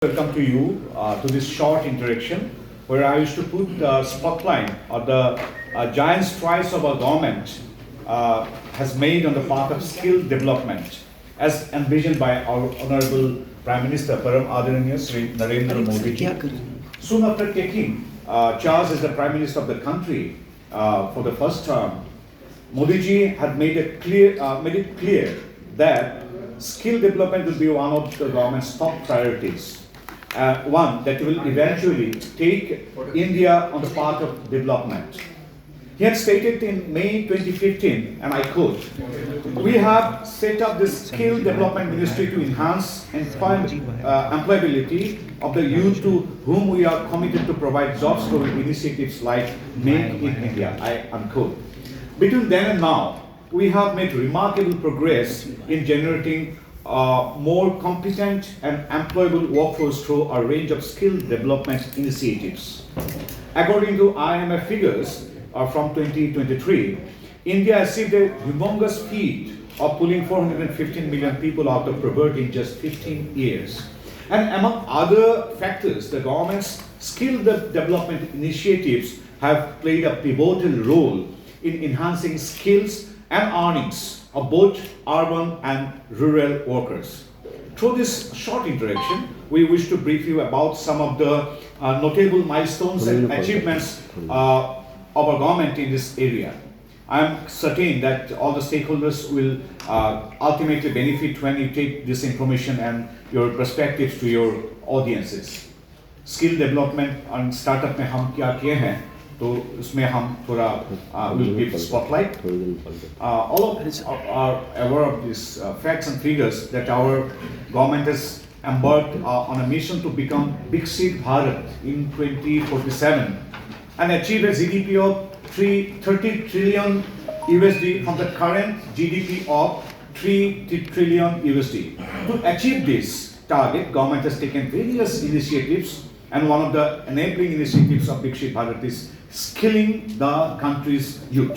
Welcome to you to this short interaction where I used to put the spotlight or the giant strides of our government has made on the path of skill development as envisioned by our Honorable Prime Minister Param Adaraniya Shri Narendra Modi ji. Soon after taking charge as the Prime Minister of the country for the first term, Modi ji had made it clear that skill development will be one of the government's top priorities. One that will eventually take India on the path of development. He had stated in May 2015, and I quote, "We have set up this skill development ministry to enhance employability of the youth to whom we are committed to provide jobs through initiatives like Make in India," I unquote. Between then and now, we have made remarkable progress in generating more competent and employable workforce through a range of skill development initiatives. According to IMF figures from 2023, India achieved a humongous feat of pulling 415 million people out of poverty in just 15 years. And among other factors, the government's skill development initiatives have played a pivotal role in enhancing skills and earnings of both urban and rural workers. Through this short interaction, we wish to brief you about some of the notable milestones and achievements of our government in this area. I am certain that all the stakeholders will ultimately benefit when you take this information and your perspectives to your audiences. Skill development and startup में हम क्या किए हैं, तो उसमें हम थोड़ा will give spotlight. All of us are aware of these facts and figures that our government has embarked on a mission to become Viksit Bharat in 2047 and achieve a GDP of 30 trillion USD from the current GDP of 3 trillion USD. To achieve this target, government has taken various initiatives, and one of the enabling initiatives of Viksit Bharat is skilling the country's youth.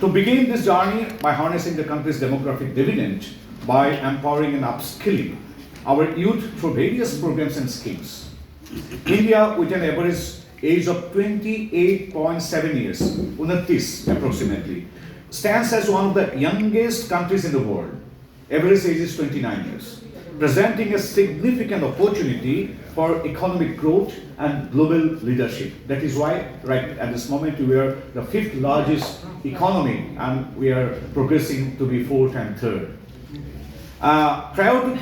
To begin this journey by harnessing the country's demographic dividend by empowering and upskilling our youth through various programs and schemes. India, with an average age of 28.7 years, 29 approximately, stands as one of the youngest countries in the world. Average age is 29 years, presenting a significant opportunity for economic growth and global leadership. That is why, right at this moment, we are the 5th largest economy and we are progressing to be 4th and 3rd. Prior to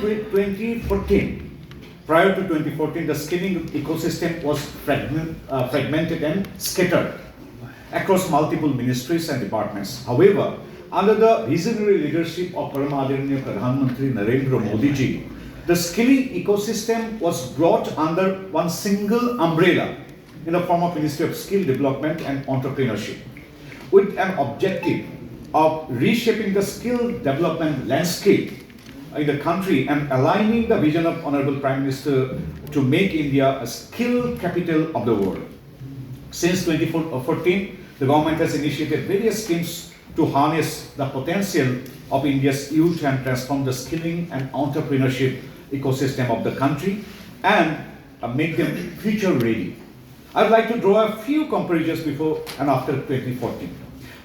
2014, the skilling ecosystem was fragmented and scattered across multiple ministries and departments. However, under the visionary leadership of Param Adaraniya Pradhan Mantri Narendra Modi ji, the skilling ecosystem was brought under one single umbrella in the form of Ministry of Skill Development and Entrepreneurship, with an objective of reshaping the skill development landscape in the country and aligning the vision of Honorable Prime Minister to make India a skill capital of the world. Since 2014, the government has initiated various schemes to harness the potential of India's youth and transform the skilling and entrepreneurship ecosystem of the country and make them future ready. I'd like to draw a few comparisons before and after 2014.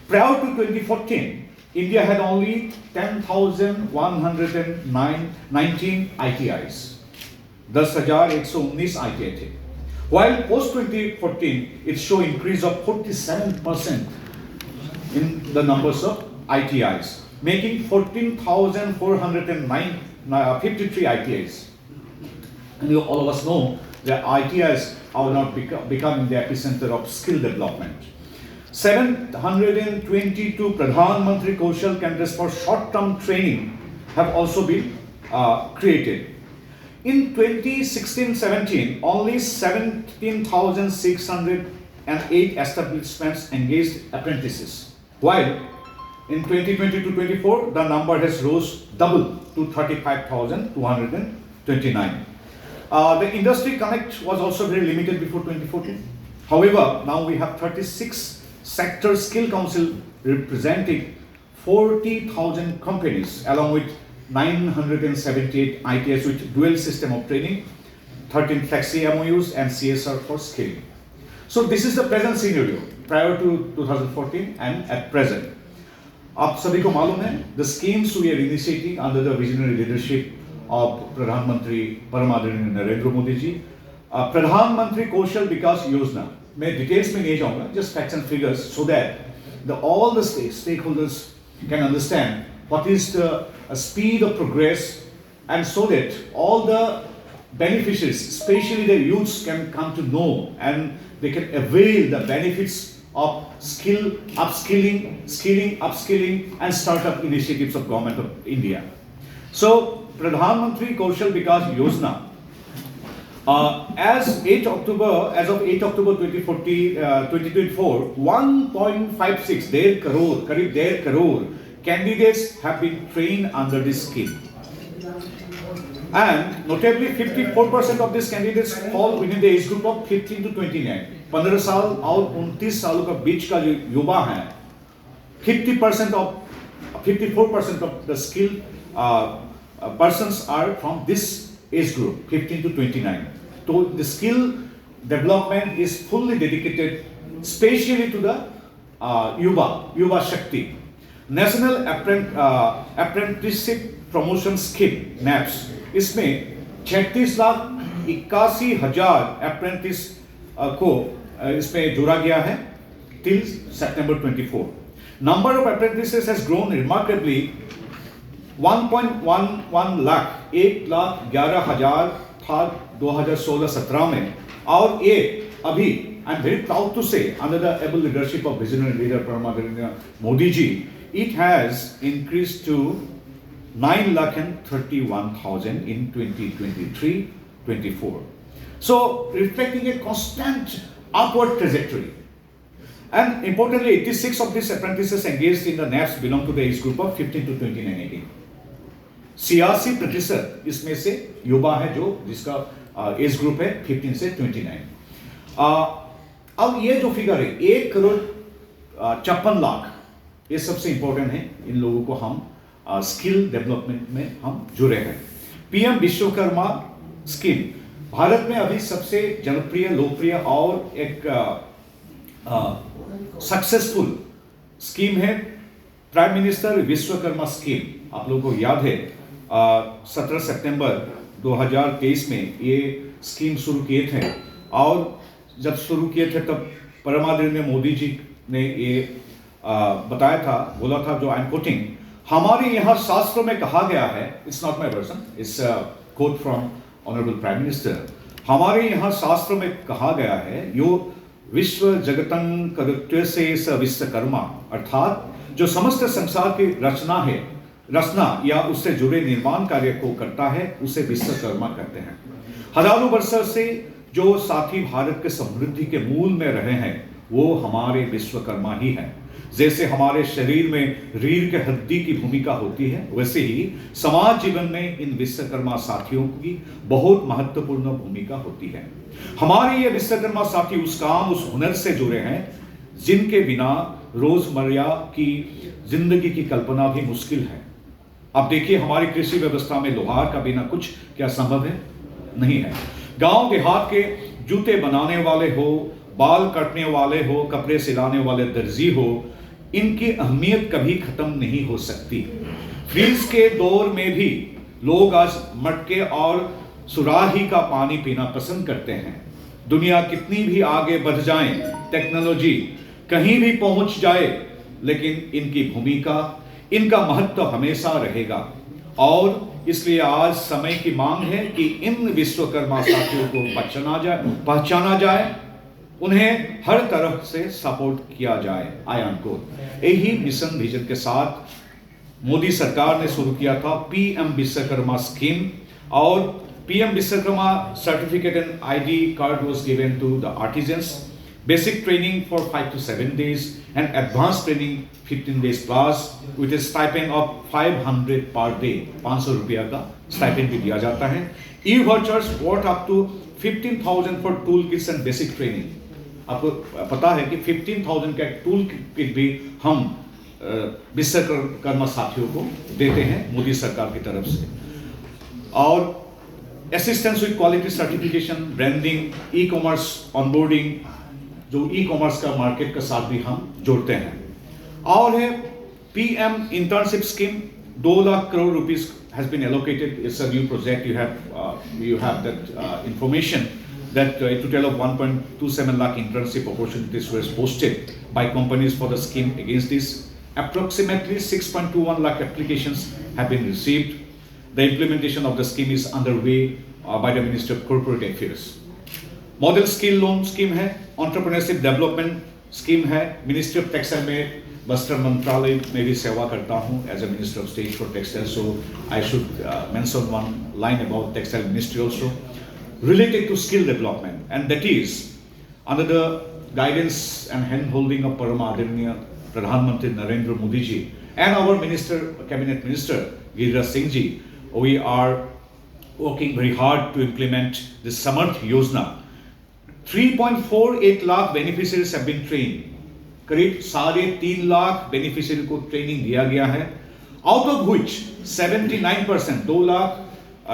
Prior to 2014, India had only 10,119 ITIs. 10,119 ITI थे. While post 2014, it showed increase of 47% in the numbers of ITIs, making 14,453 ITIs. And you all of us know that ITIs are now becoming the epicenter of skill development. 722 Pradhan Mantri Kaushal Kendras for short-term training have also been created. In 2016-17, only 17,608 establishments engaged apprentices, while in 2022-24, the number has rose double to 35,229. The industry connect was also very limited before 2014. However, now we have 36 sector skill council representing 40,000 companies along with 978 ITS with dual system of training 13 flexi MOUs and CSR for skilling. So this is the present scenario prior to 2014 and at present. आप सभी को मालूम है, the schemes we are initiating under the visionary leadership of प्रधानमंत्री परम आदरणीय नरेंद्र मोदी जी, प्रधानमंत्री कौशल विकास योजना, मैं डिटेल्स में नहीं जाऊंगा, just facts and figures so that all the stakeholders can understand what is the speed of progress, and so that all the beneficiaries, especially the youths, can come to know and they can avail the benefits of upskilling and startup initiatives of Government of India. So, Pradhan Mantri Kaushal Vikas Yojana, as of 8 October 2024, 1.56 crore candidates have been trained under this scheme. And notably 54% of these candidates fall within the age group of 15 to 29. 15 साल और 29 सालों का बीच का जो युवा है, 54% of the skilled persons are from this age group, 15 to 29. So the skill development is fully dedicated, especially to the Yuva Shakti. National Apprenticeship Promotion Scheme (NAPS). इसमें 36,81,000 apprentice को इसमें जोड़ा गया है till September 24. Number of apprentices has grown remarkably. 1.11 lakh, 1,11,000 था 2016-17 में, और ये अभी I'm very proud to say under the able leadership of visionary leader Param Adरणीय Modi ji, it has increased to 9,31,000 in 2023-24. So, reflecting a constant upward trajectory. And importantly, 86 of these apprentices engaged in the NAPS belong to the age group of 15 to 29-18. 86% इसमें से युवा है जो जिसका age group है 15 से 29. अब ये जो फिगर है 1,54,00,000, ये सबसे इंपॉर्टेंट है. इन लोगों को हम स्किल डेवलपमेंट में हम जुड़े हैं. पीएम विश्वकर्मा स्कीम भारत में अभी सबसे जनप्रिय, लोकप्रिय और एक सक्सेसफुल स्कीम है. प्राइम मिनिस्टर विश्वकर्मा स्कीम, आप लोगों को याद है 17 सितंबर 2023 में ये स्कीम शुरू किए थे, और जब शुरू किए थे तब परम आदरणीय मोदी जी ने ये बताया था, बोला था, जो आई एम कोटिंग, हमारे यहाँ शास्त्रों में कहा गया है, it's not my version, it's quote from honourable prime minister, हमारे यहाँ शास्त्रों में कहा गया है, यो विश्व जगतं करुत्य से स विश्वकर्मा, अर्थात जो समस्त संसार की रचना या उससे जुड़े निर्माण कार्य को करता है उसे विश्वकर्मा कहते हैं. हजारों वर्षों से जो साथी भारत के समृद्धि के मूल में रहे हैं वो हमारे विश्वकर्मा ही हैं. जैसे हमारे शरीर में रीढ़ के हड्डी की भूमिका होती है, वैसे ही समाज जीवन में इन विश्वकर्मा साथियों की बहुत महत्वपूर्ण भूमिका होती है. हमारे ये विश्वकर्मा साथी उस काम, उस हुनर से जुड़े हैं जिनके बिना रोजमर्रा की जिंदगी की कल्पना भी मुश्किल है. अब देखिए, हमारी कृषि व्यवस्था में लोहार का बिना कुछ क्या संभव है? नहीं है. गांव देहात के जूते बनाने वाले हो, बाल काटने वाले हो, कपड़े सिलाने वाले दर्जी हो, इनकी अहमियत कभी खत्म नहीं हो सकती. फ्रीज के दौर में भी लोग आज मटके और सुराही का पानी पीना पसंद करते हैं. दुनिया कितनी भी आगे बढ़ जाए, टेक्नोलॉजी कहीं भी पहुंच जाए, लेकिन इनकी भूमिका, इनका महत्व हमेशा रहेगा. और इसलिए आज समय की मांग है कि इन विश्वकर्मा साथियों को पहचाना जाए, उन्हें हर तरह से सपोर्ट किया जाए. आयान को यही मिशन विजन के साथ मोदी सरकार ने शुरू किया था पीएम विश्वकर्मा स्कीम. और PM Vishwakarma certificate and ID card was given to the artisans. Basic training for 5 to 7 days and advanced training 15 days plus with a stipend of 500 per day. 500 रुपया का stipend भी दिया जाता है. E-vouchers worth up to 15,000 for tool kits and basic training. आपको पता है कि 15,000 का टूल किट भी हम विश्वकर्मा साथियों को देते हैं मोदी सरकार की तरफ से. और assistance with quality certification, branding, e commerce onboarding, जो ई कॉमर्स का मार्केट का साथ भी हम जोड़ते हैं। और है PM internship scheme, 2 lakh crore rupees has been allocated. It's a new project. You have that information that a total of 1.27 lakh internship opportunities were posted by companies for the scheme. Against this, approximately 6.21 lakh applications have been received. The implementation of the scheme is underway by the Ministry of Corporate Affairs. Model skill loan scheme है, entrepreneurship development scheme है। Ministry of textile में, वस्त्र मंत्रालय में भी सेवा करता हूँ as a minister of state for textile, so I should mention one line about textile ministry also related to skill development, and that is under the guidance and hand holding of Parama Adharaniya Pradhan Mantri Narendra Modi ji and our cabinet minister Giriraj Singh ji, we are working very hard to implement the Samarth Yojana. 3.48 lakh beneficiaries have been trained. करीब 3.5 lakh beneficiary को training दिया गया है, out of which 79%, 2 lakh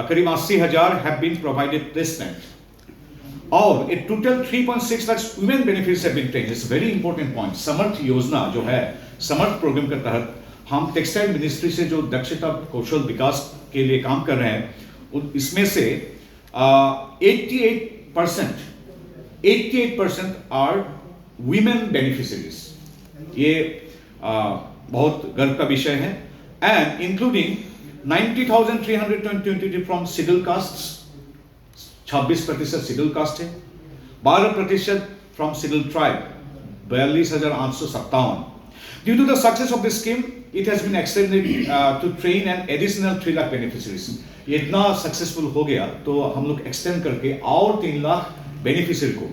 करीब 80,000 have been provided placement. और a total 3.6 lakhs women beneficiaries have been trained. It's a very important point. समर्थ योजना जो है, समर्थ प्रोग्राम के तहत हम टेक्सटाइल मिनिस्ट्री से जो दक्षता कौशल विकास के लिए काम कर रहे हैं, इसमें से 88% आर वीमेन बेनिफिशियरीज। ये बहुत गर्व का विषय है। And including 90,320 from schedule caste, 26% schedule caste है, 12% from schedule tribe, 42,857। Due to the success of this scheme, it has been extended to train an additional 3 lakh beneficiaries. ये इतना सक्सेसफुल हो गया तो हम लोग एक्सटेंड करके और 3 लाख बेनिफिशियरी को,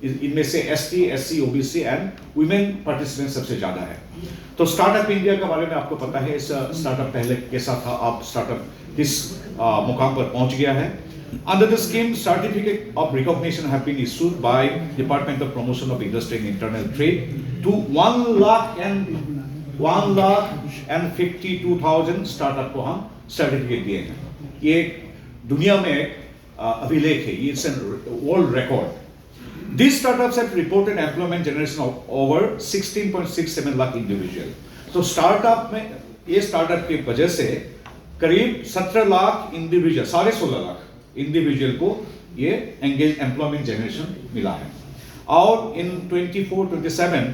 इनमें से ST, SC, OBC and women participant सबसे ज्यादा है। तो स्टार्टअप इंडिया के बारे में आपको पता है, इस स्टार्टअप पहले कैसा था, अब स्टार्टअप किस मुकाम पर पहुंच गया है। Under the scheme, certificate of recognition have been issued by Department of Promotion of Industry and Internal Trade to 1,52,000 startup को हम सर्टिफिकेट दिए हैं। ये दुनिया में एक अभिलेख है, it's an world record. These startups have reported employment generation of over 16.67 lakh individual. तो स्टार्टअप में, ये स्टार्टअप की वजह से करीब 17 लाख इंडिविजुअल, 16.5 लाख इंडिविजुअल को ये एंगेज एम्प्लॉयमेंट जनरेशन मिला है। और इन 24-27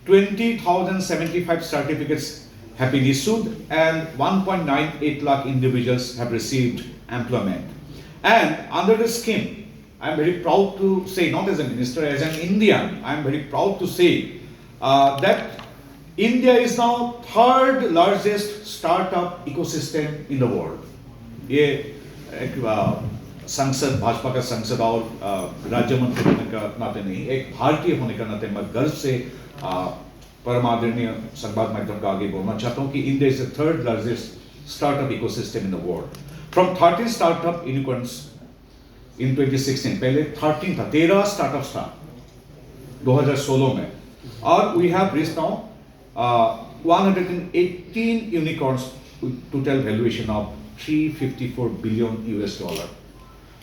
20,075 certificates have been issued and 1.98 lakh individuals have received employment. And under the scheme, I am very proud to say, not as a minister, as an Indian, I am very proud to say that India is now third largest startup ecosystem in the world. ये एक संसद, भाजपा का संसद और राज्य मंत्री होने का नाते नहीं, एक भारतीय होने का नाते मैं गर्व से परमादरणीय संवाद माध्यम का आगे बोलना चाहता हूँ कि India is the third largest startup ecosystem in the world. From 13 startup unicorns in 2016, पहले 13 स्टार्टअप्स था 2016 में, और we have reached now 118 unicorns total valuation of $354 billion।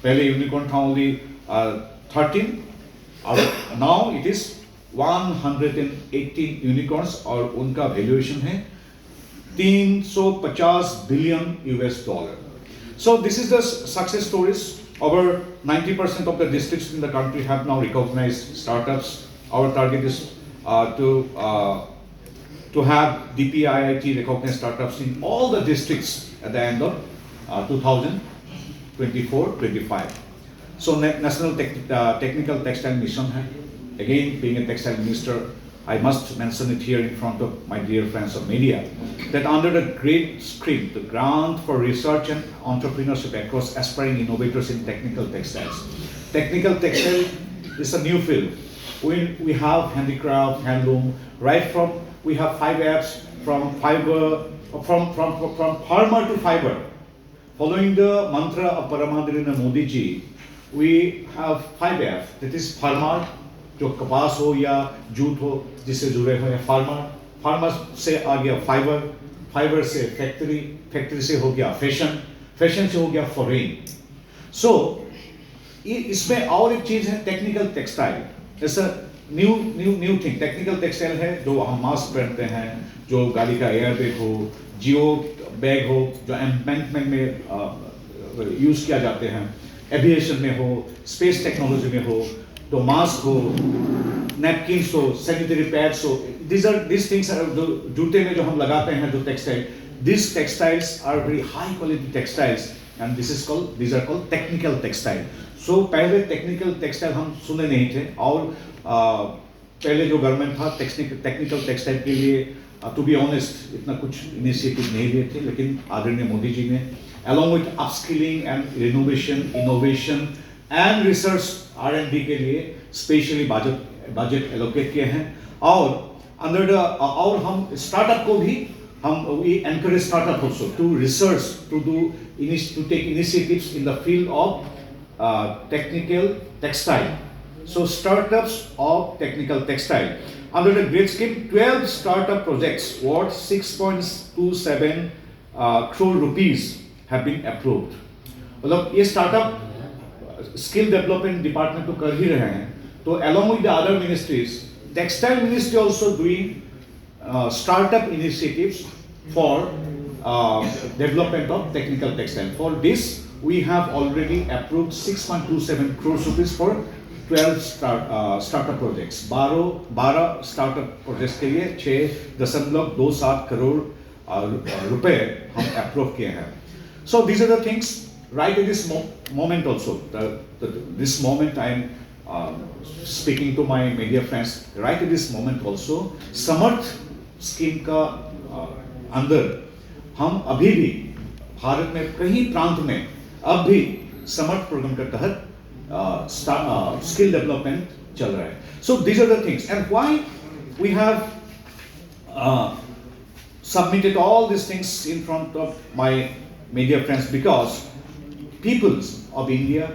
पहले यूनिकॉर्न था ओनली 13, और नाउ इट इज 118 यूनिकॉर्न्स और उनका वैल्यूएशन है $350 billion। So this is the success stories. Over 90% of the districts in the country have now recognized startups. Our target is to have DPIIT recognized startups in all the districts at the end of 2024-25. So National Technical Textile Mission hai. Again, being a textile minister, I must mention it here in front of my dear friends of media, that under the great scheme, the Grant for Research and Entrepreneurship across aspiring innovators in technical textiles. Technical textile is a new field. We have handicraft, handloom, right from, we have 5 Fs from fiber, from farmer to fiber. Following the mantra of Paramahansa Modi ji, we have 5F, that is farmer, जो कपास हो या jute हो जिससे जुड़े हुए हैं farmer, farmer से आ गया फाइबर, फाइबर से फैक्ट्री, फैक्ट्री से हो गया फैशन, फैशन से हो गया फॉरेन। सो इसमें और एक चीज है technical textile. It's a new thing. Technical textile है जो हम मास्क पहनते हैं, जो गाड़ी का एयर बैग हो, जियो बैग हो, जो एम्बैंकमेंट में यूज किया जाते हैं, एविएशन में हो, स्पेस टेक्नोलॉजी में हो, तो मास्क हो, नैपकिन्स हो, सैनिटरी पैड्स हो, these things are जो जूते में जो हम लगाते हैं जो textile, these textiles are very high quality textiles and these are called technical textile. So पहले टेक्निकल टेक्सटाइल हम सुने नहीं थे, और पहले जो गवर्नमेंट था टेक्निकल टेक्सटाइल के लिए टू बी ऑनेस्ट इतना कुछ इनिशिएटिव नहीं लिए थे, लेकिन आदरणीय मोदी जी ने along with upskilling and renovation, innovation and research R&D के लिए स्पेशली बजट एलोकेट किए हैं. और हम स्टार्टअप को भी we encourage startup also to research, to take initiatives in the field of technical textile. So startups of technical textile. Under the GREAT scheme, 12 startup projects worth 6.27 crore rupees have been approved. मतलब ये startup skill development department तो कर ही रहे हैं, तो along with the other ministries, textile ministry also doing startup initiatives for development of technical textile. For this, we have already approved 6.27 crores rupees for 12 startup projects. 12 startup projects के लिए 6.27 करोड़ रुपए हम approve किए हैं. So these are the things right at this moment also. This moment I am speaking to my media friends. Right at this moment also, Samarth scheme का अंदर हम अभी भी भारत में कई प्रांत में अब भी समर्थ प्रोग्राम के तहत स्किल डेवलपमेंट चल रहा है. So these are the things and why we have submitted all these things in front of my media friends, because peoples of India,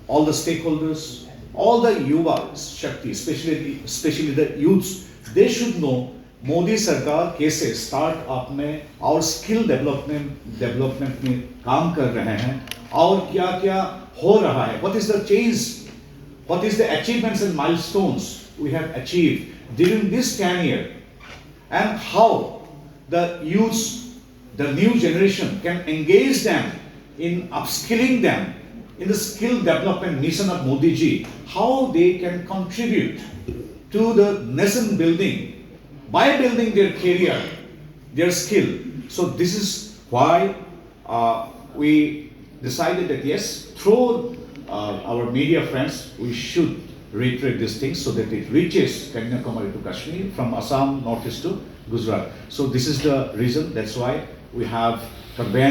all the stakeholders, all the Yuva Shakti, especially the youths, they should know Modi सरकार कैसे startup में और skill development में काम कर रहे हैं, और क्या क्या हो रहा है, what is the change, what is the achievements and milestones we have achieved during this 10 year, and how the youths, the new generation can engage them in upskilling them in the skill development mission of Modi ji, how they can contribute to the nation building by building their career, their skill. So this is why we decided that yes, through our media friends, we should reiterate these things so that it reaches Kanyakumari to Kashmir, from Assam northeast to Gujarat. So this is the reason. That's why we have convened